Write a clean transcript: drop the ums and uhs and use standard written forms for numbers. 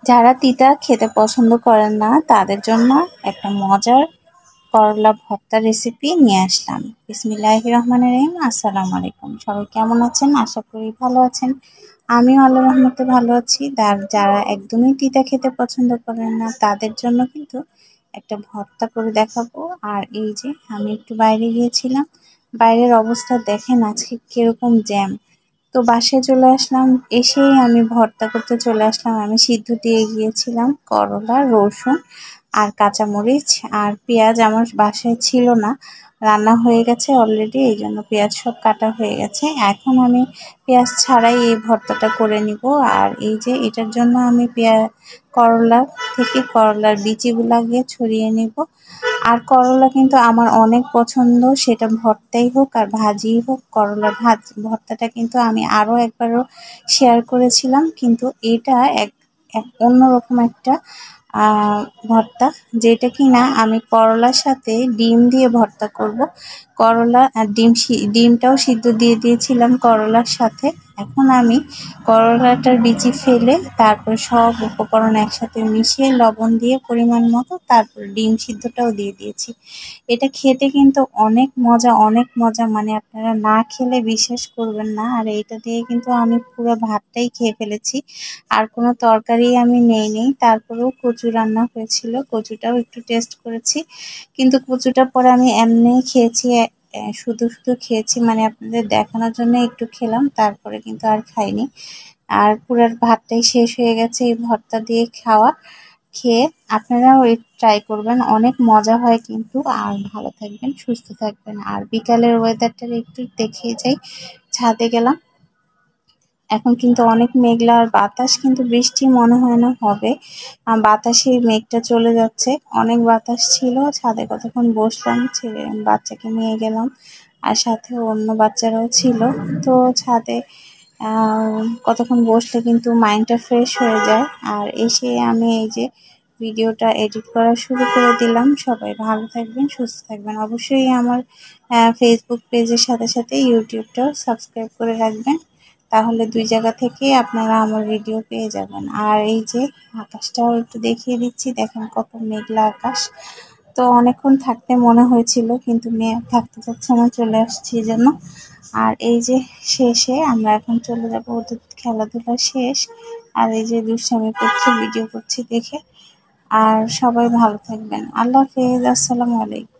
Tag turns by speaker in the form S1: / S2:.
S1: যারা তিতা খেতে পছন্দ করেন না তাদের জন্য একটা মজার করলা ভর্তা রেসিপি নিয়ে আসলাম। বিসমিল্লাহির রহমানির রহিম। আসসালামু আলাইকুম। সবাই কেমন আছেন? আশা করি ভালো আছেন। আমিও আল্লাহর রহমতে ভালো আছি। যারা একদমই তিতা খেতে পছন্দ করেন না তাদের জন্য কিন্তু একটা ভর্তা করে দেখাবো। আর এই যে আমি একটু বাইরে গিয়েছিলাম, বাইরের অবস্থা দেখেন আজকে কিরকম জ্যাম। তো বাসায় চলে আসলাম, এসেই আমি ভর্তা করতে চলে আসলাম। আমি সিদ্ধ দিয়ে গিয়েছিলাম করলা, রসুন আর কাঁচামরিচ আর পেঁয়াজ। আমার বাসায় ছিল না, রান্না হয়ে গেছে অলরেডি, এই জন্য পেঁয়াজ সব কাটা হয়ে গেছে। এখন আমি পেঁয়াজ ছাড়াই এই ভর্তাটা করে নিব। আর এই যে এটার জন্য আমি করলা থেকে করলার বিচিগুলো আগে ছড়িয়ে নিব। আর করলা কিন্তু আমার অনেক পছন্দ, সেটা ভর্তাই হোক আর ভাজিই হোক। করলার ভর্তাটা কিন্তু আমি আরও একবারও শেয়ার করেছিলাম, কিন্তু এটা এক এক অন্যরকম একটা ভর্তা, যেটা কিনা আমি করলার সাথে ডিম দিয়ে ভর্তা করব। করলা আর ডিমটাও সিদ্ধ দিয়ে দিয়েছিলাম করলার সাথে। এখন আমি করলাটার বিচি ফেলে তারপর সব উপকরণ একসাথে মিশিয়ে লবণ দিয়ে পরিমাণ মতো তারপর ডিম সিদ্ধটাও দিয়ে দিয়েছি। এটা খেতে কিন্তু অনেক মজা, অনেক মজা, মানে আপনারা না খেলে বিশ্বাস করবেন না। আর এটা দিয়ে কিন্তু আমি পুরো ভাতটাই খেয়ে ফেলেছি, আর কোনো তরকারি আমি নেই। তারপরেও কচু রান্না হয়েছিল, কচুটাও একটু টেস্ট করেছি, কিন্তু কচুটা পরে আমি এমনি খেয়েছি, শুধু শুধু খেয়েছি, মানে আপনাদের দেখানোর জন্য একটু খেলাম, তারপরে কিন্তু আর খাইনি। আর পুরো ভাতটাই শেষ হয়ে গেছে এই ভর্তা দিয়ে খেয়ে। আপনারাও ট্রাই করবেন, অনেক মজা হয় কিন্তু। আর ভালো থাকবেন, সুস্থ থাকবেন। আর বিকালের ওয়েদারটা একটু দেখিয়ে যাই। ছাদে গেলাম, এখন কিন্তু অনেক মেঘলা, আর বাতাস, কিন্তু বৃষ্টি মনে হয় না হবে। বাতাসে মেঘটা চলে যাচ্ছে, অনেক বাতাস ছিল। ছাদে কতক্ষণ বসলাম, ছেলে বাচ্চাকে নিয়ে গেলাম, আর সাথে অন্য বাচ্চারাও ছিল। তো ছাদে কতক্ষণ বসলে কিন্তু মাইন্ডটা ফ্রেশ হয়ে যায়। আর এসে আমি এই যে ভিডিওটা এডিট করা শুরু করে দিলাম। সবাই ভালো থাকবেন, সুস্থ থাকবেন। অবশ্যই আমার ফেসবুক পেজের সাথে সাথে ইউটিউবটাও সাবস্ক্রাইব করে রাখবেন, তাহলে দুই জায়গা থেকে আপনারা আমার ভিডিও পেয়ে যাবেন। আর এই যে আকাশটাও একটু দেখিয়ে দিচ্ছি, দেখেন কত মেঘলা আকাশ। তো অনেকক্ষণ থাকতে মনে হয়েছিল, কিন্তু মেয়ে থাকতে চাচ্ছে না, চলে আসছি এই জন্য। আর এই যে শেষে আমরা এখন চলে যাবো, ওদের খেলাধুলা শেষ। আর এই যে দুষ্টামি করছে, ভিডিও করছি দেখে। আর সবাই ভালো থাকবেন। আল্লাহ হাফেজ। আসসালামু আলাইকুম।